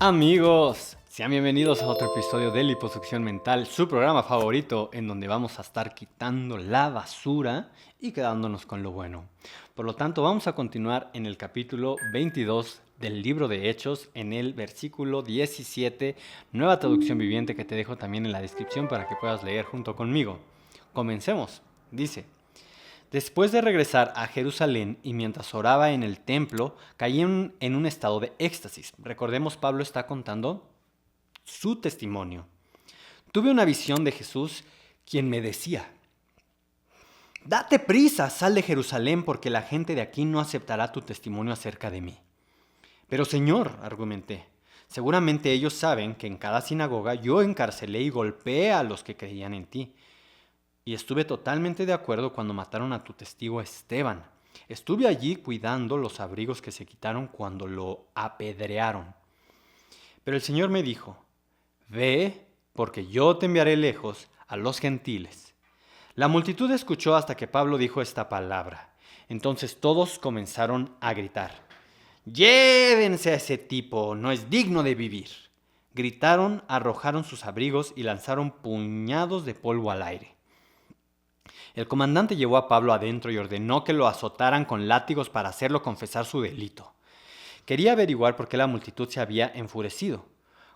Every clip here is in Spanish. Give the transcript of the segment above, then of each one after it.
Amigos, sean bienvenidos a otro episodio de Liposucción Mental, su programa favorito en donde vamos a estar quitando la basura y quedándonos con lo bueno. Por lo tanto, vamos a continuar en el capítulo 22 del libro de Hechos, en el versículo 17, nueva traducción viviente que te dejo también en la descripción para que puedas leer junto conmigo. Comencemos. Dice: Después de regresar a Jerusalén y mientras oraba en el templo, caí en un estado de éxtasis. Recordemos, Pablo está contando su testimonio. Tuve una visión de Jesús, quien me decía: Date prisa, sal de Jerusalén, porque la gente de aquí no aceptará tu testimonio acerca de mí. Pero Señor, argumenté, seguramente ellos saben que en cada sinagoga yo encarcelé y golpeé a los que creían en ti. Y estuve totalmente de acuerdo cuando mataron a tu testigo Esteban. Estuve allí cuidando los abrigos que se quitaron cuando lo apedrearon. Pero el Señor me dijo: Ve, porque yo te enviaré lejos a los gentiles. La multitud escuchó hasta que Pablo dijo esta palabra. Entonces todos comenzaron a gritar: Llévense a ese tipo, no es digno de vivir. Gritaron, arrojaron sus abrigos y lanzaron puñados de polvo al aire. El comandante llevó a Pablo adentro y ordenó que lo azotaran con látigos para hacerlo confesar su delito. Quería averiguar por qué la multitud se había enfurecido.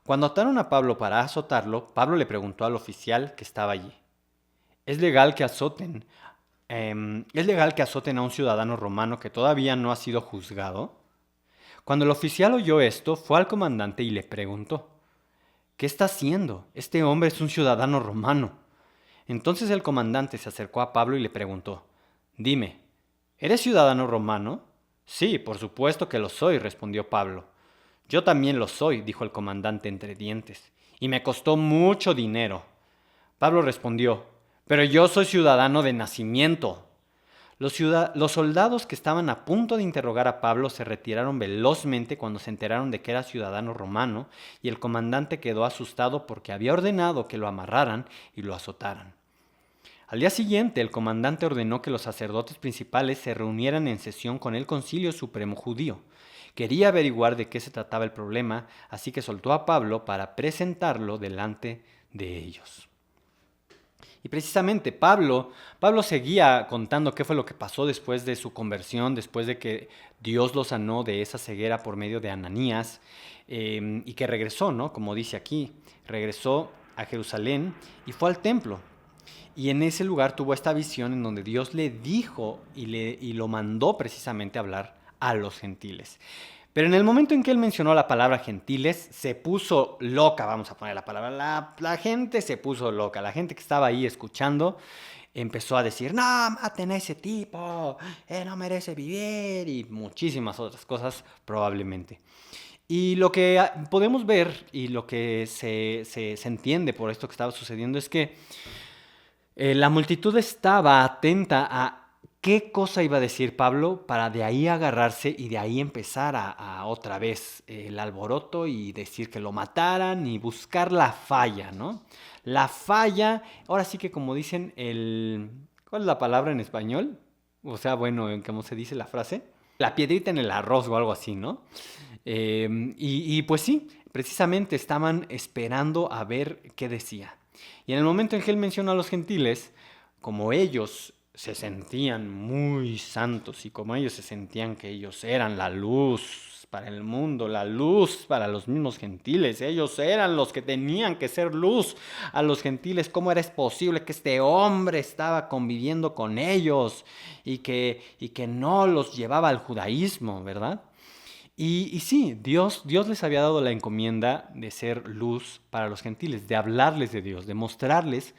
Cuando ataron a Pablo para azotarlo, Pablo le preguntó al oficial que estaba allí: ¿Es legal que azoten a un ciudadano romano que todavía no ha sido juzgado? Cuando el oficial oyó esto, fue al comandante y le preguntó: ¿Qué está haciendo? Este hombre es un ciudadano romano. Entonces el comandante se acercó a Pablo y le preguntó: Dime, ¿eres ciudadano romano? Sí, por supuesto que lo soy, respondió Pablo. Yo también lo soy, dijo el comandante entre dientes, y me costó mucho dinero. Pablo respondió: Pero yo soy ciudadano de nacimiento. Los soldados que estaban a punto de interrogar a Pablo se retiraron velozmente cuando se enteraron de que era ciudadano romano, y el comandante quedó asustado porque había ordenado que lo amarraran y lo azotaran. Al día siguiente, el comandante ordenó que los sacerdotes principales se reunieran en sesión con el Concilio Supremo Judío. Quería averiguar de qué se trataba el problema, así que soltó a Pablo para presentarlo delante de ellos. Y precisamente Pablo seguía contando qué fue lo que pasó después de su conversión, después de que Dios lo sanó de esa ceguera por medio de Ananías, y que regresó, ¿no? Como dice aquí, regresó a Jerusalén y fue al templo. Y en ese lugar tuvo esta visión en donde Dios le dijo y lo mandó precisamente a hablar a los gentiles. Pero en el momento en que él mencionó la palabra gentiles, se puso loca, vamos a poner la palabra, la gente se puso loca, la gente que estaba ahí escuchando empezó a decir: no, maten a ese tipo, no merece vivir, y muchísimas otras cosas probablemente. Y lo que podemos ver y lo que se entiende por esto que estaba sucediendo es que la multitud estaba atenta a qué cosa iba a decir Pablo para de ahí agarrarse y de ahí empezar a otra vez el alboroto y decir que lo mataran y buscar la falla, ¿no? La falla, ahora sí que como dicen ¿cuál es la palabra en español? O sea, bueno, ¿cómo se dice la frase? La piedrita en el arroz o algo así, ¿no? Y pues sí, precisamente estaban esperando a ver qué decía. Y en el momento en que él menciona a los gentiles, como ellos se sentían muy santos y como ellos se sentían que ellos eran la luz para el mundo, la luz para los mismos gentiles, ellos eran los que tenían que ser luz a los gentiles, ¿cómo era posible que este hombre estaba conviviendo con ellos y que no los llevaba al judaísmo, ¿verdad? Y sí, Dios les había dado la encomienda de ser luz para los gentiles, de hablarles de Dios, de mostrarles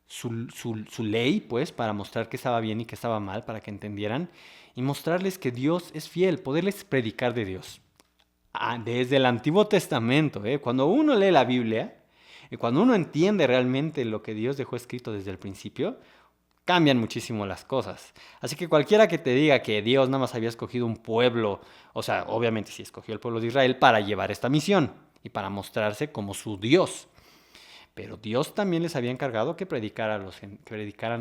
su ley, pues, para mostrar que estaba bien y que estaba mal, para que entendieran, y mostrarles que Dios es fiel, poderles predicar de Dios. Desde el Antiguo Testamento, cuando uno lee la Biblia, y cuando uno entiende realmente lo que Dios dejó escrito desde el principio, cambian muchísimo las cosas. Así que cualquiera que te diga que Dios nada más había escogido un pueblo, o sea, obviamente sí escogió el pueblo de Israel para llevar esta misión y para mostrarse como su Dios. Pero Dios también les había encargado que predicaran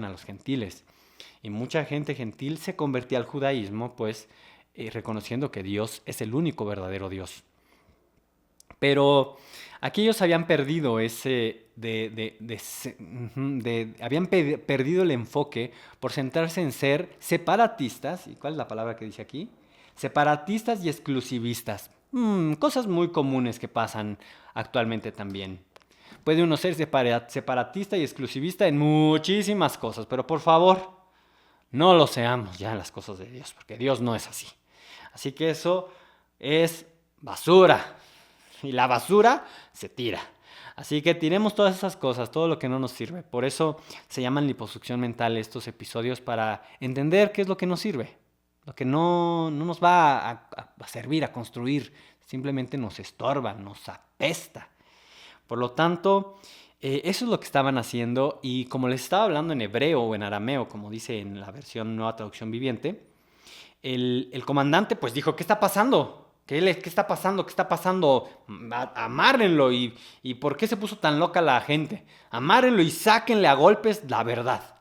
a los gentiles. Y mucha gente gentil se convertía al judaísmo, pues reconociendo que Dios es el único verdadero Dios. Pero aquellos habían perdido perdido el enfoque por centrarse en ser separatistas. ¿Y cuál es la palabra que dice aquí? Separatistas y exclusivistas. Cosas muy comunes que pasan actualmente también. Puede uno ser separatista y exclusivista en muchísimas cosas, pero por favor, no lo seamos ya en las cosas de Dios, porque Dios no es así. Así que eso es basura. Y la basura se tira. Así que tiremos todas esas cosas, todo lo que no nos sirve. Por eso se llaman liposucción mental estos episodios, para entender qué es lo que nos sirve. Lo que no nos va a servir, a construir. Simplemente nos estorba, nos apesta. Por lo tanto, eso es lo que estaban haciendo. Y como les estaba hablando en hebreo o en arameo, como dice en la versión Nueva Traducción Viviente, el comandante pues dijo: ¿qué está pasando? ¿Qué está pasando? ¿Qué está pasando? Amárrenlo. ¿Y por qué se puso tan loca la gente? Amárrenlo y sáquenle a golpes la verdad.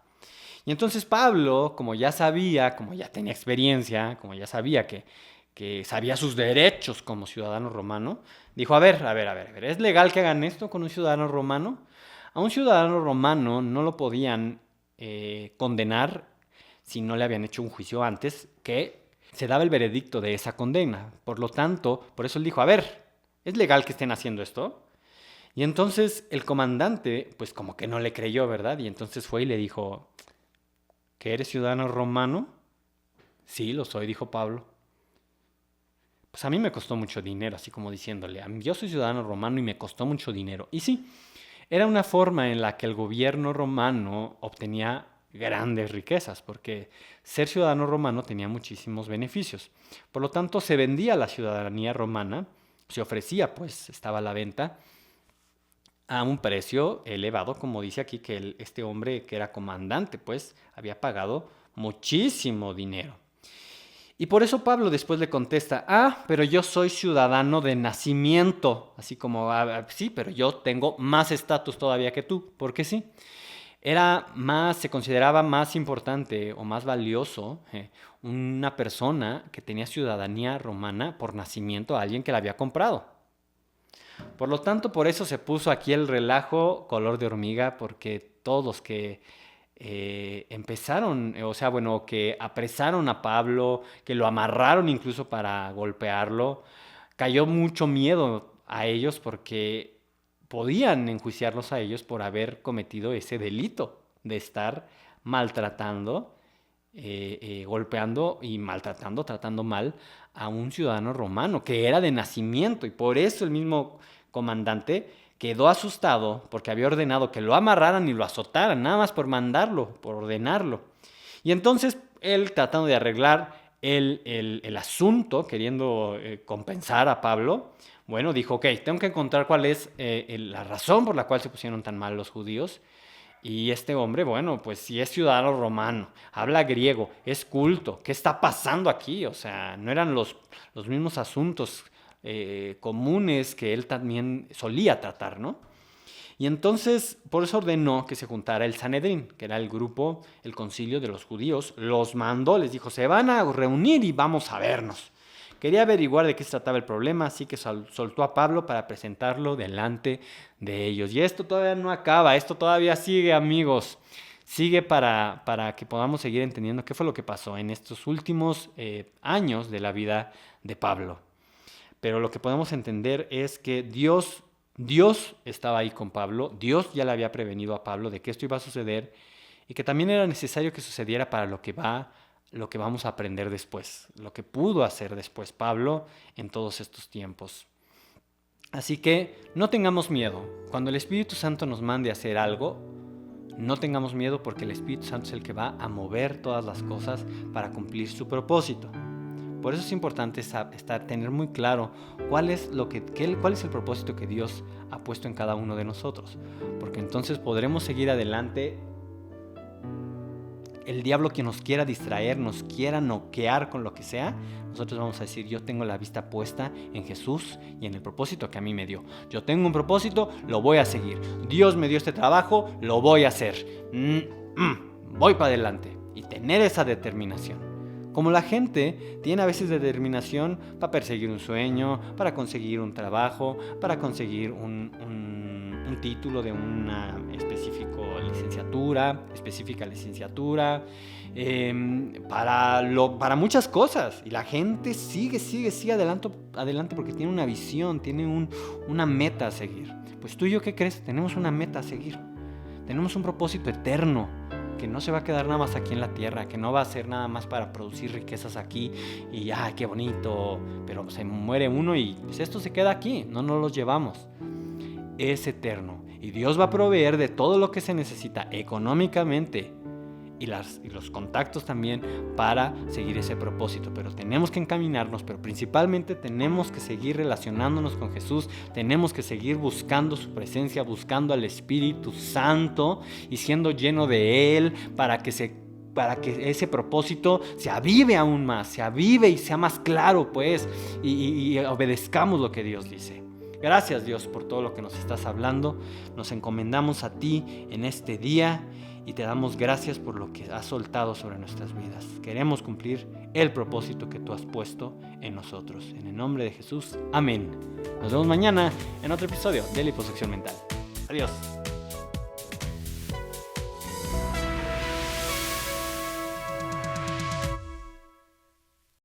Y entonces Pablo, como ya sabía, como ya tenía experiencia, como ya sabía que sabía sus derechos como ciudadano romano, dijo: a ver, ¿es legal que hagan esto con un ciudadano romano? A un ciudadano romano no lo podían condenar si no le habían hecho un juicio antes, que se daba el veredicto de esa condena. Por lo tanto, por eso él dijo: a ver, ¿es legal que estén haciendo esto? Y entonces el comandante, pues como que no le creyó, ¿verdad? Y entonces fue y le dijo: ¿que eres ciudadano romano? Sí, lo soy, dijo Pablo. Pues a mí me costó mucho dinero, así como diciéndole: yo soy ciudadano romano y me costó mucho dinero. Y sí, era una forma en la que el gobierno romano obtenía grandes riquezas, porque ser ciudadano romano tenía muchísimos beneficios. Por lo tanto, se vendía la ciudadanía romana, se ofrecía, pues estaba a la venta a un precio elevado, como dice aquí, que este hombre que era comandante, pues había pagado muchísimo dinero. Y por eso Pablo después le contesta: pero yo soy ciudadano de nacimiento. Así como: sí, pero yo tengo más estatus todavía que tú. ¿Por qué sí? Se consideraba más importante o más valioso una persona que tenía ciudadanía romana por nacimiento a alguien que la había comprado. Por lo tanto, por eso se puso aquí el relajo color de hormiga, porque todos los que empezaron, que apresaron a Pablo, que lo amarraron incluso para golpearlo, cayó mucho miedo a ellos, porque podían enjuiciarlos a ellos por haber cometido ese delito de estar maltratando, golpeando y maltratando, tratando mal a un ciudadano romano que era de nacimiento. Y por eso el mismo comandante quedó asustado, porque había ordenado que lo amarraran y lo azotaran, nada más por mandarlo, por ordenarlo. Y entonces él, tratando de arreglar el asunto, queriendo compensar a Pablo, bueno, dijo: ok, tengo que encontrar cuál es la razón por la cual se pusieron tan mal los judíos. Y este hombre, bueno, pues si es ciudadano romano, habla griego, es culto, ¿qué está pasando aquí? O sea, no eran los mismos asuntos comunes que él también solía tratar, ¿no? Y entonces, por eso ordenó que se juntara el Sanedrín, que era el grupo, el concilio de los judíos. Los mandó, les dijo: se van a reunir y vamos a vernos. Quería averiguar de qué se trataba el problema, así que soltó a Pablo para presentarlo delante de ellos. Y esto todavía no acaba, esto todavía sigue, amigos. Sigue para que podamos seguir entendiendo qué fue lo que pasó en estos últimos años de la vida de Pablo. Pero lo que podemos entender es que Dios estaba ahí con Pablo, Dios ya le había prevenido a Pablo de que esto iba a suceder, y que también era necesario que sucediera para lo que vamos a aprender después, lo que pudo hacer después Pablo en todos estos tiempos. Así que no tengamos miedo. Cuando el Espíritu Santo nos mande a hacer algo, no tengamos miedo, porque el Espíritu Santo es el que va a mover todas las cosas para cumplir su propósito. Por eso es importante tener muy claro cuál es el propósito que Dios ha puesto en cada uno de nosotros. Porque entonces podremos seguir adelante. El diablo que nos quiera distraer, nos quiera noquear con lo que sea, nosotros vamos a decir: yo tengo la vista puesta en Jesús y en el propósito que a mí me dio. Yo tengo un propósito, lo voy a seguir. Dios me dio este trabajo, lo voy a hacer. Voy para adelante. Y tener esa determinación. Como la gente tiene a veces determinación para perseguir un sueño, para conseguir un trabajo, para conseguir un título de una específica licenciatura, para muchas cosas. Y la gente sigue adelante porque tiene una visión, tiene una meta a seguir. Pues tú y yo, ¿qué crees? Tenemos una meta a seguir. Tenemos un propósito eterno que no se va a quedar nada más aquí en la tierra, que no va a ser nada más para producir riquezas aquí y qué bonito, pero se muere uno y pues esto se queda aquí, no nos los llevamos. Es eterno y Dios va a proveer de todo lo que se necesita económicamente y los contactos también para seguir ese propósito, pero tenemos que encaminarnos, pero principalmente tenemos que seguir relacionándonos con Jesús, tenemos que seguir buscando su presencia, buscando al Espíritu Santo y siendo lleno de Él para que ese propósito se avive aún más, se avive y sea más claro, pues, y obedezcamos lo que Dios dice. Gracias, Dios, por todo lo que nos estás hablando. Nos encomendamos a ti en este día y te damos gracias por lo que has soltado sobre nuestras vidas. Queremos cumplir el propósito que tú has puesto en nosotros. En el nombre de Jesús, amén. Nos vemos mañana en otro episodio de Liposucción Mental. Adiós.